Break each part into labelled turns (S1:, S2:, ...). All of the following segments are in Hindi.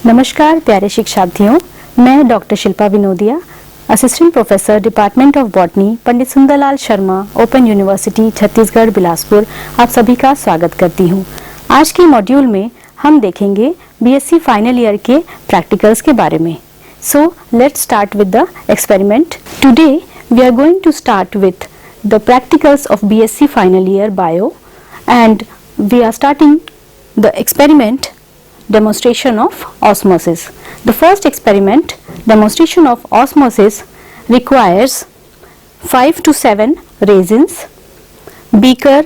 S1: नमस्कार प्यारे शिक्षार्थियों, मैं doctor Shilpa Vinodiya, assistant professor department of botany, Pandit Sundarlal Sharma, open university Chhattisgarh Bilaspur, आप सभी का स्वागत करती हूँ। आज के मॉड्यूल में हम देखेंगे बीएससी फाइनल ईयर के प्रैक्टिकल्स के बारे में। So let's start with the experiment. Today we are going to start with the practicals of BSc final year bio and we are starting the experiment demonstration of osmosis. The first experiment, demonstration of osmosis, requires 5 to 7 resins, beaker,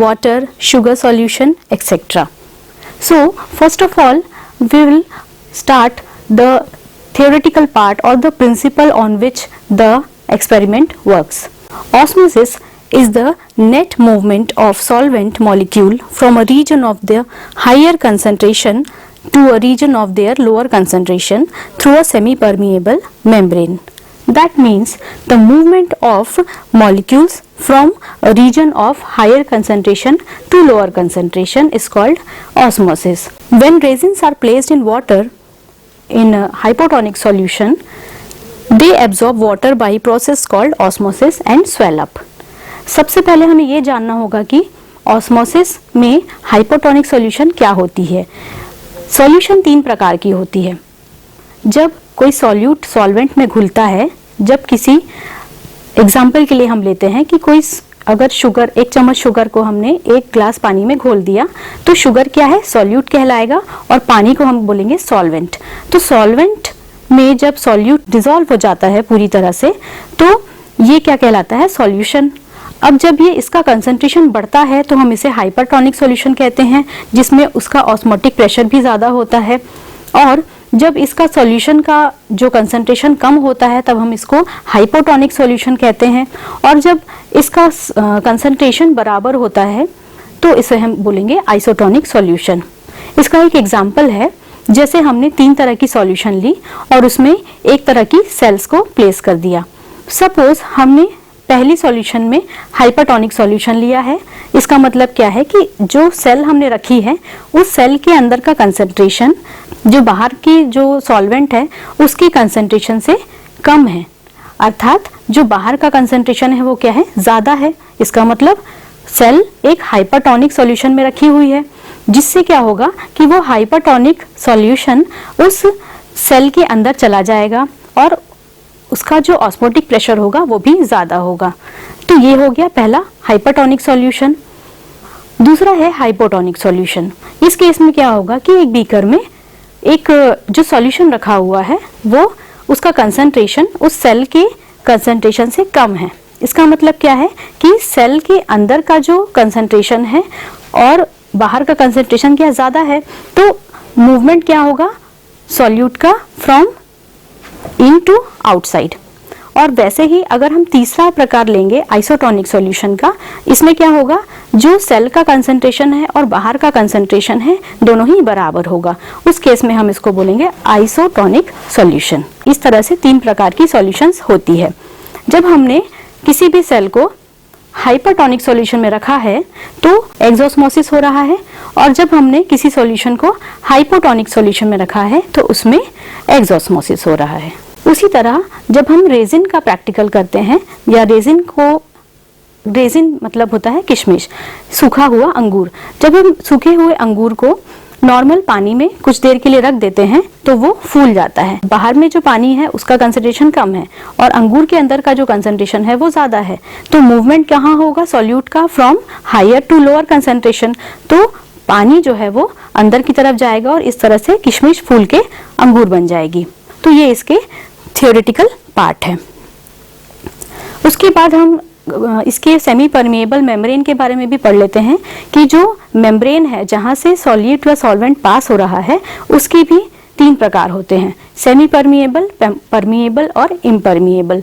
S1: water, sugar solution, etc. So first of all we will start the theoretical part or the principle on which the experiment works. Osmosis is the net movement of solvent molecule from a region of their higher concentration to a region of their lower concentration through a semi-permeable membrane. That means the movement of molecules from a region of higher concentration to lower concentration is called osmosis. When resins are placed in water in a hypotonic solution, they absorb water by process called osmosis and swell up. सबसे पहले हमें ये जानना होगा कि ऑस्मोसिस में हाइपोटोनिक सॉल्यूशन क्या होती है। सॉल्यूशन 3 प्रकार की होती है। जब कोई सॉल्यूट सॉल्वेंट में घुलता है, जब किसी एग्जाम्पल के लिए हम लेते हैं कि कोई अगर शुगर, 1 चम्मच शुगर को हमने 1 ग्लास पानी में घोल दिया तो शुगर क्या है, सॉल्यूट कहलाएगा और पानी को हम बोलेंगे सॉल्वेंट। तो सॉल्वेंट में जब सॉल्यूट डिसॉल्व हो जाता है पूरी तरह से तो ये क्या कहलाता है, सॉल्यूशन। अब जब ये इसका कंसंट्रेशन बढ़ता है तो हम इसे हाइपरटोनिक सॉल्यूशन कहते हैं, जिसमें उसका ऑस्मोटिक प्रेशर भी ज़्यादा होता है। और जब इसका सॉल्यूशन का जो कंसंट्रेशन कम होता है तब हम इसको हाइपोटोनिक सॉल्यूशन कहते हैं। और जब इसका कंसंट्रेशन बराबर होता है तो इसे हम बोलेंगे आइसोटोनिक सॉल्यूशन। इसका एक एग्जाम्पल है, जैसे हमने 3 तरह की सॉल्यूशन ली और उसमें एक तरह की सेल्स को प्लेस कर दिया। सपोज हमने पहली सॉल्यूशन में हाइपरटोनिक सॉल्यूशन लिया है। इसका मतलब क्या है कि जो सेल हमने रखी है उस सेल के अंदर का कंसंट्रेशन जो बाहर की जो सॉल्वेंट है उसकी कंसंट्रेशन से कम है, अर्थात जो बाहर का कंसंट्रेशन है वो क्या है, ज़्यादा है। इसका मतलब सेल एक हाइपरटोनिक सॉल्यूशन में रखी हुई है, जिससे क्या होगा कि वो हाइपरटोनिक सॉल्यूशन उस सेल के अंदर चला जाएगा और उसका जो ऑस्मोटिक प्रेशर होगा वो भी ज़्यादा होगा। तो ये हो गया पहला हाइपरटोनिक सॉल्यूशन। दूसरा है हाइपोटोनिक सॉल्यूशन। इस केस में क्या होगा कि एक बीकर में एक जो सॉल्यूशन रखा हुआ है वो उसका कंसंट्रेशन उस सेल के कंसंट्रेशन से कम है। इसका मतलब क्या है कि सेल के अंदर का जो कंसंट्रेशन है और बाहर का कंसंट्रेशन क्या ज़्यादा है, तो मूवमेंट क्या होगा सॉल्यूट का फ्रॉम इन टू आउटसाइड। और वैसे ही अगर हम तीसरा प्रकार लेंगे आइसोटोनिक सॉल्यूशन का, इसमें क्या होगा, जो सेल का कंसंट्रेशन है और बाहर का कंसंट्रेशन है दोनों ही बराबर होगा। उस केस में हम इसको बोलेंगे आइसोटोनिक सॉल्यूशन। इस तरह से 3 प्रकार की सॉल्यूशंस होती है। जब हमने किसी भी सेल को हाइपरटोनिक सॉल्यूशन में रखा है तो एक्सोस्मोसिस हो रहा है, और जब हमने किसी सॉल्यूशन को हाइपोटोनिक सॉल्यूशन में रखा है तो उसमें एक्सोस्मोसिस हो रहा है। उसी तरह जब हम रेजिन का प्रैक्टिकल करते हैं, या रेजिन मतलब होता है किशमिश, सूखा हुआ अंगूर। जब हम सूखे हुए अंगूर को नॉर्मल पानी में कुछ देर के लिए रख देते हैं तो वो फूल जाता है। बाहर में जो पानी है उसका कंसंट्रेशन कम है और अंगूर के अंदर का जो कंसंट्रेशन है वो ज़्यादा है। तो मूवमेंट कहाँ होगा सॉल्यूट का, from higher to lower concentration. तो पानी जो है वो अंदर की तरफ जाएगा और इस तरह से किशमिश फूल के अंगूर बन जाएगी। तो ये इसके थियोरेटिकल पार्ट है। उसके बाद हम इसके सेमी परमिएबल मेम्ब्रेन के बारे में भी पढ़ लेते हैं कि जो मेम्ब्रेन है जहाँ से सॉल्यूट या सॉल्वेंट पास हो रहा है उसकी भी 3 प्रकार होते हैं, सेमी परमिएबल, परमिएबल और इम्परमिएबल।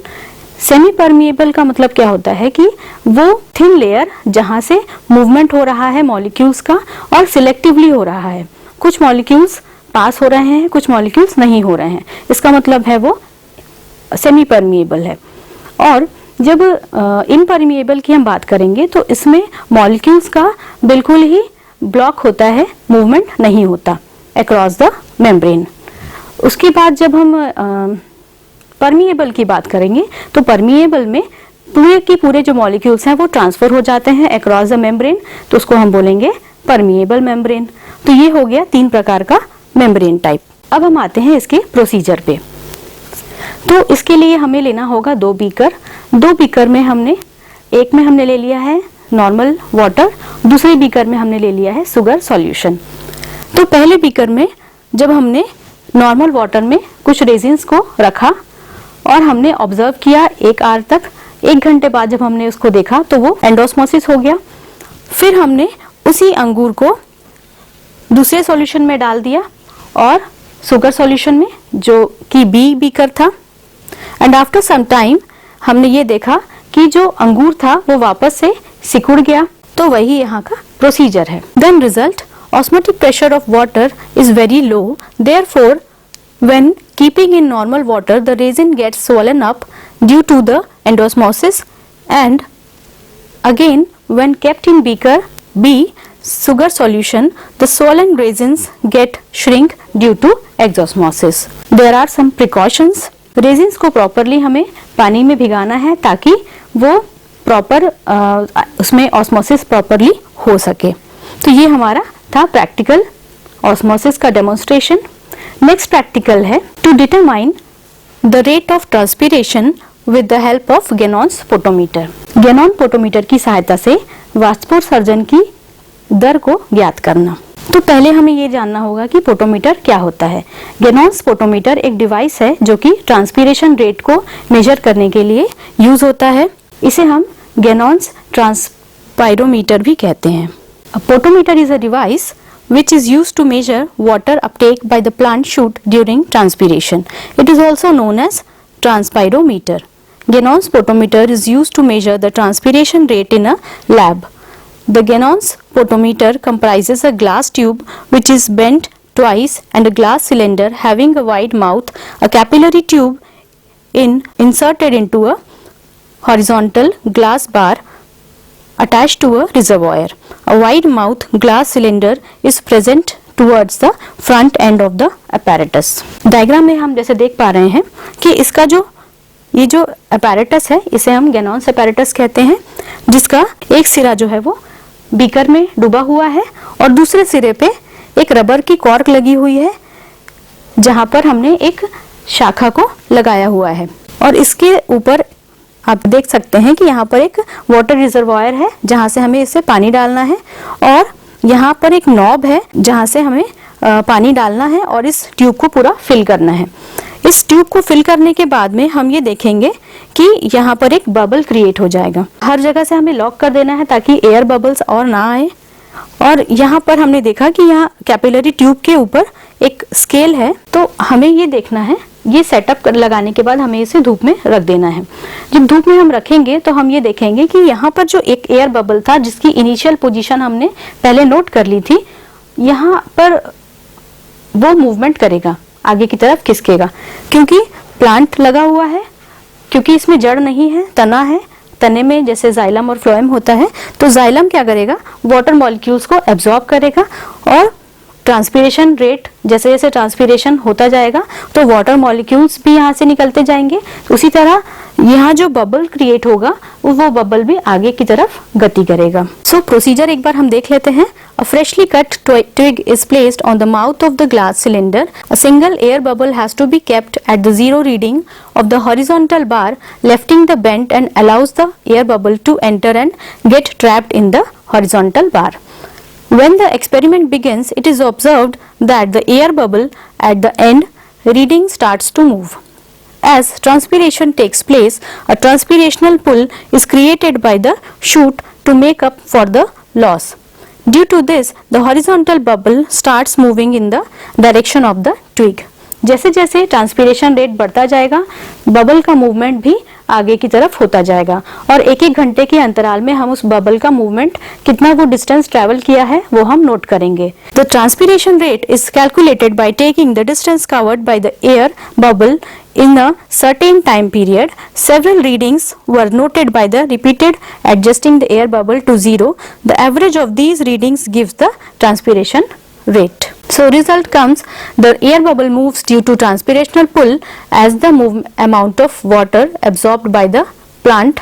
S1: सेमी परमिएबल का मतलब क्या होता है कि वो थिन लेयर जहाँ से मूवमेंट हो रहा है मॉलिक्यूल्स का और सिलेक्टिवली हो रहा है। कुछ मॉलिक्यूल्स पास हो रहे हैं, कुछ मॉलिक्यूल्स नहीं हो रहे हैं, इसका मतलब है वो सेमी परमिएबल है। और जब इम्परमिएबल की हम बात करेंगे तो इसमें मॉलिक्यूल्स का बिल्कुल ही ब्लॉक होता है, मूवमेंट नहीं होता अक्रॉस द मेम्ब्रेन। उसके बाद जब हम परमिएबल की बात करेंगे तो परमिएबल में पूरे के पूरे जो मॉलिक्यूल्स हैं वो ट्रांसफर हो जाते हैं अक्रॉस द मेम्ब्रेन, तो उसको हम बोलेंगे परमिएबल मेम्ब्रेन। तो ये हो गया 3 प्रकार का मेम्ब्रेन टाइप। अब हम आते हैं इसके प्रोसीजर पे। तो इसके लिए हमें लेना होगा 2 बीकर। 2 बीकर में एक में हमने ले लिया है नॉर्मल वाटर, दूसरे बीकर में हमने ले लिया है शुगर सॉल्यूशन। तो पहले बीकर में जब हमने नॉर्मल वाटर में कुछ रेजिन्स को रखा और हमने ऑब्जर्व किया 1 आवर तक, 1 घंटे बाद जब हमने उसको देखा तो वो एंडोस्मोसिस हो गया। फिर हमने उसी अंगूर को दूसरे सॉल्यूशन में डाल दिया और शुगर सॉल्यूशन में, जो कि बी बीकर था, एंड आफ्टर सम टाइम हमने ये देखा कि जो अंगूर था वो वापस से सिकुड़ गया। तो वही यहाँ का प्रोसीजर है। Then result, osmotic pressure of water is very low, therefore when keeping in normal water the resin gets swollen up due to the endosmosis, and again when kept in beaker B sugar solution the swollen resins get shrink due to exosmosis. There are some precautions. resins को properly हमें पानी में भिगाना है ताकि वो प्रॉपर उसमें ऑस्मोसिस प्रॉपरली हो सके। तो ये हमारा था प्रैक्टिकल ऑस्मोसिस का डेमोन्स्ट्रेशन। नेक्स्ट प्रैक्टिकल है to determine the rate of transpiration with the help of Ganong's potometer. Ganong potometer की सहायता से वाष्पोत्सर्जन की दर को ज्ञात करना। तो पहले हमें ये जानना होगा कि पोटोमीटर क्या होता है। गेनॉन्स पोटोमीटर एक डिवाइस है जो कि ट्रांसपीरेशन रेट को मेजर करने के लिए यूज होता है। इसे हम गेनॉन्स ट्रांसपाइरोमीटर भी कहते हैं। A potometer is a device which is used to measure water uptake by the plant shoot during transpiration. It is also known as transpirometer. Ganon's potometer is used to measure the transpiration rate in a lab. The Ganon's potometer comprises a glass tube which is bent twice and a glass cylinder having a wide mouth, a capillary tube inserted into a horizontal glass bar attached to a reservoir. A wide mouth glass cylinder is present towards the front end of the apparatus. Diagram में हम जैसे देख पा रहे हैं कि इसका ये जो apparatus है इसे हम Ganon's apparatus कहते हैं, जिसका एक सिरा जो है वो बीकर में डूबा हुआ है और दूसरे सिरे पे एक रबर की कॉर्क लगी हुई है जहां पर हमने एक शाखा को लगाया हुआ है। और इसके ऊपर आप देख सकते हैं कि यहाँ पर एक वाटर रिजर्वायर है जहाँ से हमें इससे पानी डालना है, और यहाँ पर एक नॉब है जहाँ से हमें पानी डालना है और इस ट्यूब को पूरा फिल करना है। इस ट्यूब को फिल करने के बाद में हम ये देखेंगे कि यहाँ पर एक बबल क्रिएट हो जाएगा। हर जगह से हमें लॉक कर देना है ताकि एयर बबल्स और ना आए। और यहाँ पर हमने देखा कि यहाँ कैपिलरी ट्यूब के ऊपर एक स्केल है, तो हमें ये देखना है, ये सेटअप लगाने के बाद हमें इसे धूप में रख देना है। जब धूप में हम रखेंगे तो हम ये देखेंगे कि यहाँ पर जो एक एयर बबल था जिसकी इनिशियल पोजीशन हमने पहले नोट कर ली थी, यहाँ पर वो मूवमेंट करेगा, आगे की तरफ खिसकेगा, क्योंकि प्लांट लगा हुआ है, क्योंकि इसमें जड़ नहीं है, तना है। तने में जैसे जाइलम और फ्लोएम होता है, तो जाइलम क्या करेगा, वाटर मॉलिक्यूल्स को एब्जॉर्ब करेगा और ट्रांसपीरेशन रेट जैसे जैसे ट्रांसपीरेशन होता जाएगा तो वाटर मॉलिक्यूल्स भी यहाँ से निकलते जाएंगे। उसी तरह यहाँ जो बबल क्रिएट होगा वो बबल भी आगे की तरफ गति करेगा। सो प्रोसीजर एक बार हम देख लेते हैं। A freshly cut twig is placed on the mouth of the glass cylinder. A single air bubble has to be kept at the zero reading of the horizontal bar, lifting the bent and allows the air bubble to enter and get trapped in the horizontal bar. When the experiment begins, it is observed that the air bubble at the end reading starts to move. As transpiration takes place, a transpirational pull is created by the shoot to make up for the loss. Due to this, the horizontal bubble starts moving in the direction of the twig. जैसे जैसे ट्रांसपीरेशन रेट बढ़ता जाएगा, बबल का मूवमेंट भी आगे की तरफ होता जाएगा और एक एक घंटे के अंतराल में हम उस बबल का मूवमेंट कितना वो डिस्टेंस ट्रेवल किया है वो हम नोट करेंगे। The transpiration rate is calculated by taking the distance covered by the air bubble in a certain time period. Several readings were noted by the repeated adjusting the air bubble to zero. The average of these readings gives the transpiration rate. So result comes, the air bubble moves due to transpirational pull as the amount of water absorbed by the plant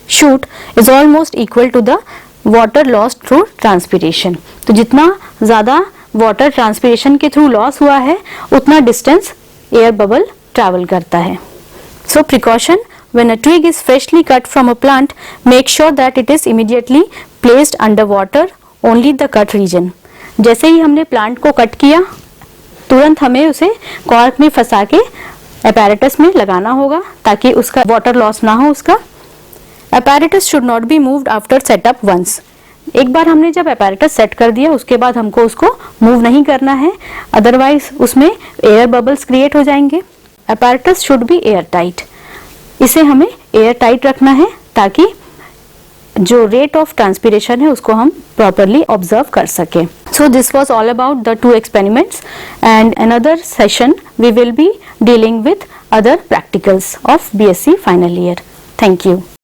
S1: shoot is almost equal to the water lost through transpiration. तो जितना ज़्यादा water transpiration के through loss हुआ है उतना distance air bubble travel करता है. So precaution, when a twig is freshly cut from a plant, make sure that it is immediately placed under water, only the cut region. जैसे ही हमने प्लांट को कट किया तुरंत हमें उसे कॉर्क में फंसा के apparatus में लगाना होगा ताकि उसका वाटर लॉस ना हो. उसका apparatus should not be moved after setup once. एक बार हमने जब apparatus सेट कर दिया उसके बाद हमको उसको मूव नहीं करना है, अदरवाइज उसमें एयर बबल्स क्रिएट हो जाएंगे. apparatus should be air tight. इसे हमें एयर टाइट रखना है ताकि जो रेट ऑफ ट्रांसपिरेशन है उसको हम प्रॉपरली ऑब्जर्व कर सके. So this was all about the 2 experiments, and another session we will be dealing with other practicals of BSc final year. Thank you.